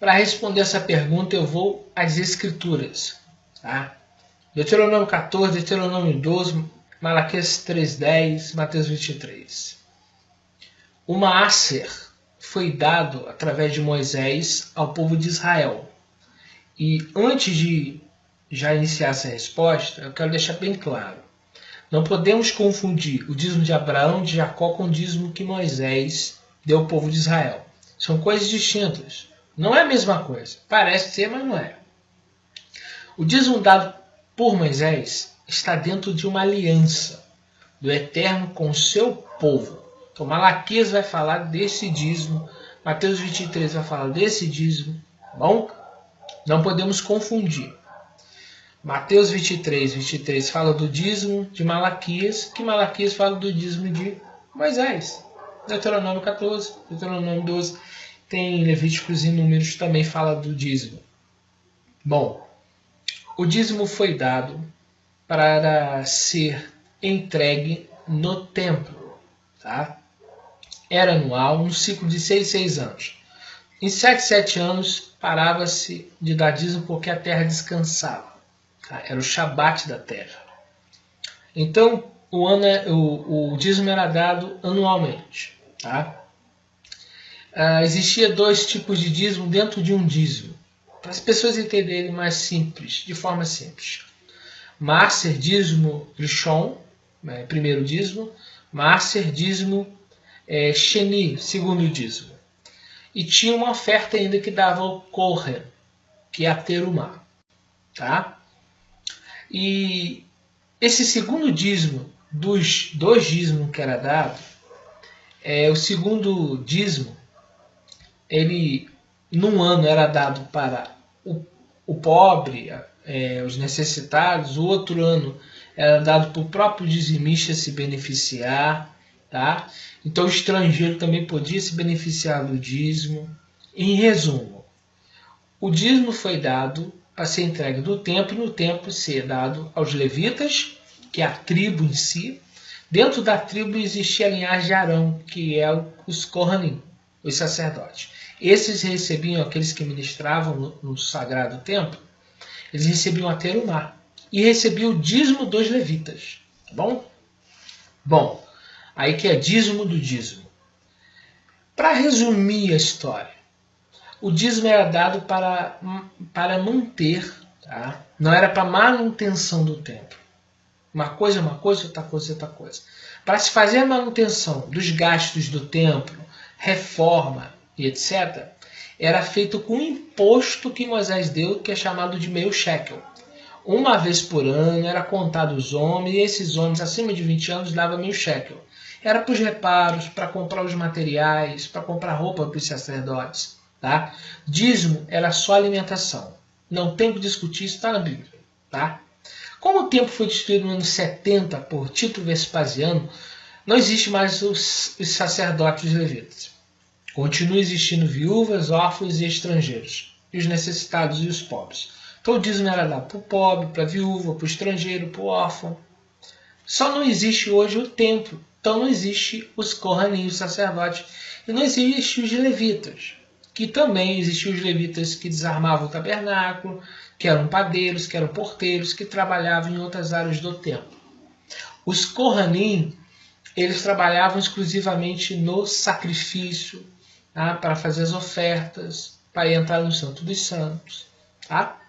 Para responder essa pergunta, eu vou às Escrituras. Tá? Deuteronômio 14, Deuteronômio 12, Malaquias 3:10, Mateus 23. O Maaser foi dado através de Moisés ao povo de Israel. E antes de já iniciar essa resposta, eu quero deixar bem claro. Não podemos confundir o dízimo de Abraão e de Jacó com o dízimo que Moisés deu ao povo de Israel. São coisas distintas. Não é a mesma coisa. Parece ser, mas não é. O dízimo dado por Moisés está dentro de uma aliança do Eterno com o seu povo. Então Malaquias vai falar desse dízimo, Mateus 23 vai falar desse dízimo. Bom? Não podemos confundir. Mateus 23 fala do dízimo de Malaquias, que Malaquias fala do dízimo de Moisés. Deuteronômio 14, Deuteronômio 12, tem Levíticos e Números também fala do dízimo. Bom, o dízimo foi dado para ser entregue no templo. Tá? Era anual, um ciclo de 6 anos. Em 7 anos, parava-se de dar dízimo porque a terra descansava. Era o Shabat da terra. Então, o dízimo era dado anualmente. Tá? Existia 2 tipos de dízimo dentro de um dízimo. Para as pessoas entenderem mais simples, de forma simples. Maaser, dízimo Rishon, primeiro dízimo. Maaser, dízimo Sheni, segundo dízimo. E tinha uma oferta ainda que dava ao Kohen, que é a terumá. Tá? E esse segundo dízimo, dos 2 dízimos que era dado, o segundo dízimo, ele num ano era dado para o pobre, os necessitados, o outro ano era dado para o próprio dizimista se beneficiar. Tá? Então o estrangeiro também podia se beneficiar do dízimo. Em resumo, o dízimo foi dado para ser entregue do templo, e no templo ser dado aos levitas, que é a tribo em si. Dentro da tribo existia a linhagem de Arão, que é os Kohanim, os sacerdotes. Esses recebiam, aqueles que ministravam no sagrado templo, eles recebiam a terumá e recebiam o dízimo dos levitas. Tá bom? Bom, aí que é dízimo do dízimo. Para resumir a história, o dízimo era dado para manter, tá? Não era para manutenção do templo. Uma coisa é uma coisa, outra coisa é outra coisa. Para se fazer a manutenção dos gastos do templo, reforma e etc., era feito com um imposto que Moisés deu, que é chamado de meio shekel. Uma vez por ano era contado os homens, e esses homens acima de 20 anos davam meio shekel. Era para os reparos, para comprar os materiais, para comprar roupa para os sacerdotes. Tá? Dízimo era só alimentação. Não tem que discutir, isso está na Bíblia. Tá? Como o templo foi destruído no ano 70 por Tito Vespasiano, não existe mais os sacerdotes levitas. Continua existindo viúvas, órfãos e estrangeiros, e os necessitados e os pobres. Então o dízimo era dado para o pobre, para a viúva, para o estrangeiro, para o órfão. Só não existe hoje o templo. Então não existe os Kohanim, os sacerdotes, e não existe os levitas, que também existiam os levitas que desarmavam o tabernáculo, que eram padeiros, que eram porteiros, que trabalhavam em outras áreas do templo. Os Kohanim, eles trabalhavam exclusivamente no sacrifício, tá? Para fazer as ofertas, para entrar no Santo dos Santos. Tá?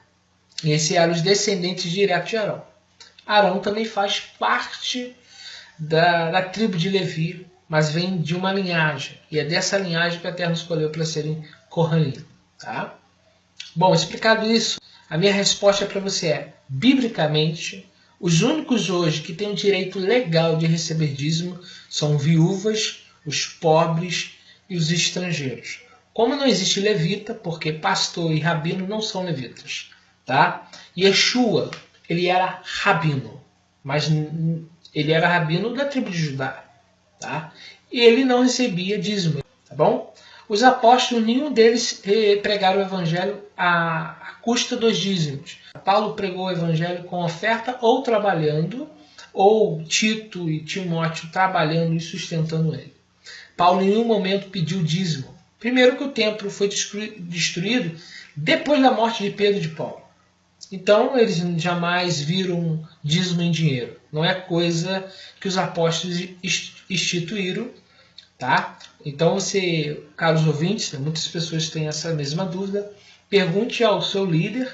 E esses eram os descendentes diretos de Arão. Arão também faz parte da tribo de Levi, mas vem de uma linhagem. E é dessa linhagem que o Eterno escolheu para serem Kohanim. Tá? Bom, explicado isso, a minha resposta para você é, biblicamente, os únicos hoje que têm o direito legal de receber dízimo são viúvas, os pobres e os estrangeiros. Como não existe levita, porque pastor e rabino não são levitas. Tá? Yeshua, ele era rabino, mas ele era rabino da tribo de Judá. Tá? E ele não recebia dízimo. Tá bom? Os apóstolos, nenhum deles pregaram o evangelho à custa dos dízimos. Paulo pregou o evangelho com oferta ou trabalhando, ou Tito e Timóteo trabalhando e sustentando ele. Paulo em nenhum momento pediu dízimo. Primeiro que o templo foi destruído depois da morte de Pedro de Paulo. Então eles jamais viram dízimo em dinheiro. Não é coisa que os apóstolos instituíram, tá? Então você, caros ouvintes, muitas pessoas têm essa mesma dúvida, pergunte ao seu líder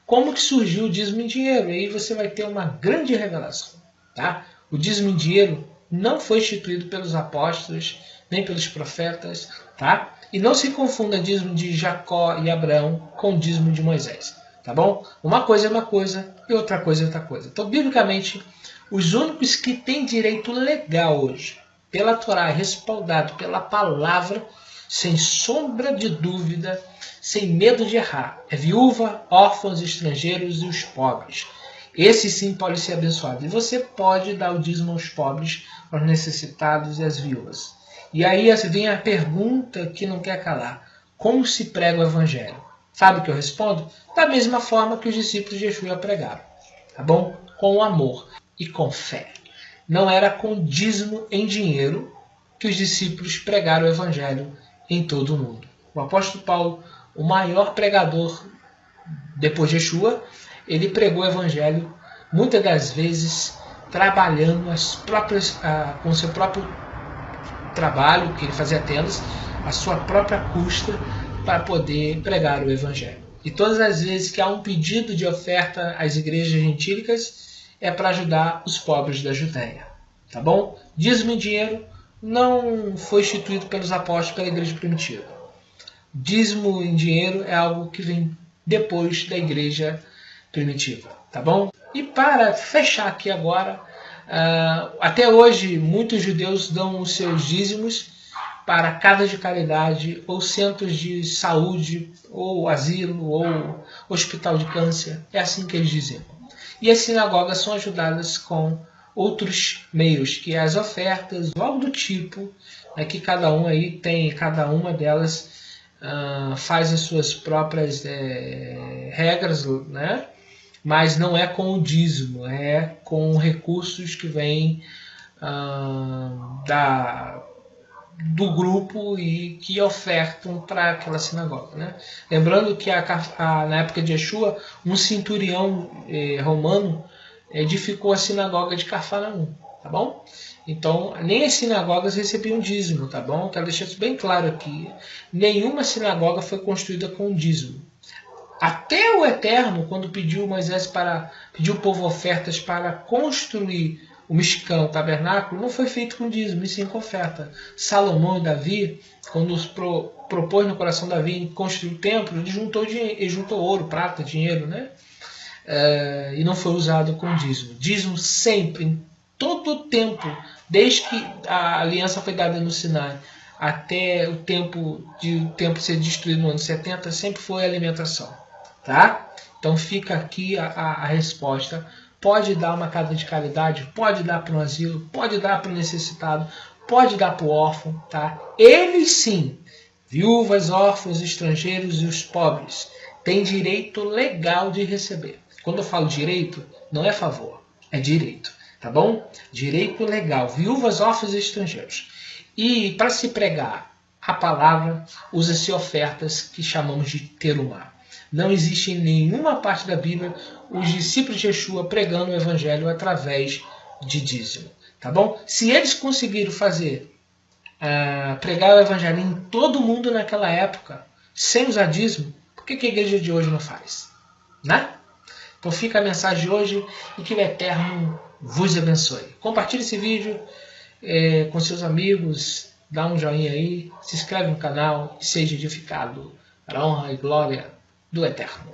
como que surgiu o dízimo em dinheiro. E aí você vai ter uma grande revelação, tá? O dízimo em dinheiro não foi instituído pelos apóstolos, nem pelos profetas, tá? E não se confunda dízimo de Jacó e Abraão com o dízimo de Moisés, tá bom? Uma coisa é uma coisa e outra coisa é outra coisa. Então, biblicamente, os únicos que têm direito legal hoje, pela Torá, respaldado pela palavra, sem sombra de dúvida, sem medo de errar, é viúva, órfãos, estrangeiros e os pobres. Esses sim podem ser abençoados. E você pode dar o dízimo aos pobres, aos necessitados e às viúvas. E aí vem a pergunta que não quer calar. Como se prega o evangelho? Sabe o que eu respondo? Da mesma forma que os discípulos de Yeshua pregaram. Tá bom? Com amor e com fé. Não era com dízimo em dinheiro que os discípulos pregaram o evangelho em todo o mundo. O apóstolo Paulo, o maior pregador depois de Yeshua, ele pregou o evangelho muitas das vezes trabalhando com o seu próprio trabalho, que ele fazia tendas, a sua própria custa, para poder pregar o evangelho. E todas as vezes que há um pedido de oferta às igrejas gentílicas, é para ajudar os pobres da Judéia. Tá bom? Dízimo em dinheiro não foi instituído pelos apóstolos pela igreja primitiva. Dízimo em dinheiro é algo que vem depois da igreja primitiva. Tá bom? E para fechar aqui agora, até hoje muitos judeus dão os seus dízimos para casas de caridade, ou centros de saúde, ou asilo, ou hospital de câncer. É assim que eles dizem. E as sinagogas são ajudadas com outros meios, que é as ofertas, ou algo do tipo, né, que cada um aí tem, cada uma delas faz as suas próprias regras, né? Mas não é com o dízimo, é com recursos que vêm do grupo e que ofertam para aquela sinagoga. Né? Lembrando que na época de Yeshua, um centurião romano edificou a sinagoga de Cafarnaum, tá bom? Então, nem as sinagogas recebiam dízimo, tá bom? Quero deixar isso bem claro aqui. Nenhuma sinagoga foi construída com dízimo. Até o Eterno, quando pediu o povo ofertas para construir o Mishkan, o tabernáculo, não foi feito com dízimo, e sim com oferta. Salomão e Davi, quando propôs no coração de Davi construir o templo, ele juntou ouro, prata, dinheiro, né? E não foi usado com dízimo. Dízimo sempre, em todo o tempo, desde que a aliança foi dada no Sinai, até o tempo ser destruído no ano 70, sempre foi alimentação. Tá? Então fica aqui a resposta. Pode dar uma casa de caridade, pode dar para um asilo, pode dar para o necessitado, pode dar para o órfão. Tá? Eles sim, viúvas, órfãos, estrangeiros e os pobres, têm direito legal de receber. Quando eu falo direito, não é favor, é direito. Tá bom? Direito legal, viúvas, órfãos e estrangeiros. E para se pregar a palavra, usa-se ofertas que chamamos de terumá. Não existe em nenhuma parte da Bíblia os discípulos de Yeshua pregando o evangelho através de dízimo. Tá bom? Se eles conseguiram pregar o evangelho em todo mundo naquela época, sem usar dízimo, por que a igreja de hoje não faz? Né? Então fica a mensagem de hoje e que o Eterno vos abençoe. Compartilhe esse vídeo com seus amigos, dá um joinha aí, se inscreve no canal e seja edificado para a honra e glória do Eterno.